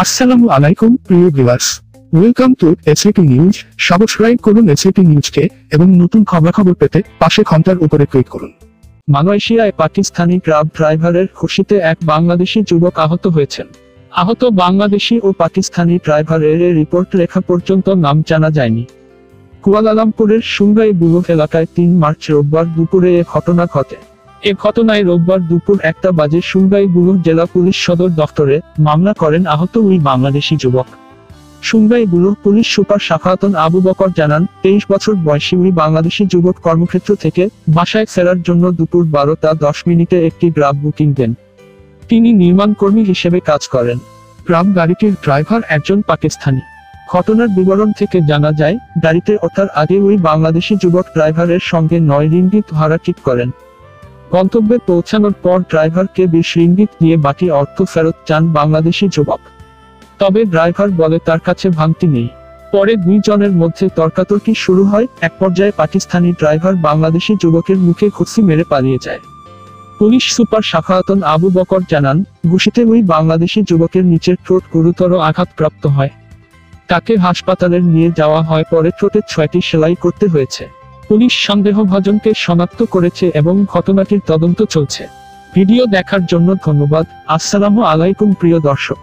আসসালামু আলাইকুম প্রিয় viewers, welcome to SAP news. Subscribe করুন এসএপি নিউজকে এবং নতুন খবরাখবর পেতে পাশে ঘন্টার উপরে ক্লিক করুন। মালয়েশিয়ায় পাকিস্তানি ক্যাব ড্রাইভারের খুশিতে এক বাংলাদেশি যুবক আহত হয়েছেন। আহত বাংলাদেশি ও পাকিস্তানি ড্রাইভারের রিপোর্ট লেখা পর্যন্ত নাম জানা যায়নি। কুয়ালালামপুরের সুঙ্গাই বুলুক এলাকায় ৩ মার্চ রোববার দুপুরে এ ঘটনা ঘটে। এ ঘটনায় রোববার দুপুর ১টা বাজে সুঙ্গাই বুলুক জেলা পুলিশ সদর দফতরে মামলা করেন আহত ওই বাংলাদেশি যুবক। Sungai Buloh police super Shafaatun Abu Bakar জানান, ২৩ বছর বয়সী ওই বাংলাদেশি যুবক কর্মক্ষেত্র থেকে বাসায় ফেরার জন্য দুপুর ১২টা ১০ একটি গ্রাব বুকিং দেন। তিনি নির্মাণ কর্মী হিসেবে কাজ করেন। গ্রাব গাড়িটির ড্রাইভার একজন পাকিস্তানি। ঘটনার বিবরণ থেকে জানা যায়, গাড়িতে ওঠার আগে ওই বাংলাদেশি যুবক ড্রাইভারের সঙ্গে ৯ রিঙ্গিত ভাড়া ঠিক করেন। গন্তব্যে পৌঁছানোর পর ড্রাইভারকে ২০ রিঙ্গিত দিয়ে বাকি অর্থ ফেরত চান বাংলাদেশি যুবক। তবে ড্রাইভার বলে তার কাছে ভাঙতি নেই। পরে ২ জনের মধ্যে তর্কাতর্কি শুরু হয়। এক পর্যায়ে পাকিস্তানি ড্রাইভার বাংলাদেশি যুবকের মুখে ঘুষি মেরে পালিয়ে যায়। Police super Shafaatun Abu Bakar জানান, ঘুষিতে ওই বাংলাদেশি যুবকের নিচের ঠোঁট গুরুতর আঘাতপ্রাপ্ত হয়। তাকে হাসপাতালে নিয়ে যাওয়া হয়, পরে ঠোঁটে ৬টি সেলাই করতে হয়েছে। পুলিশ সন্দেহভাজনকে শনাক্ত করেছে এবং ঘটনাটির তদন্ত চলছে। ভিডিও দেখার জন্য ধন্যবাদ। আসসালামু আলাইকুম প্রিয় দর্শক।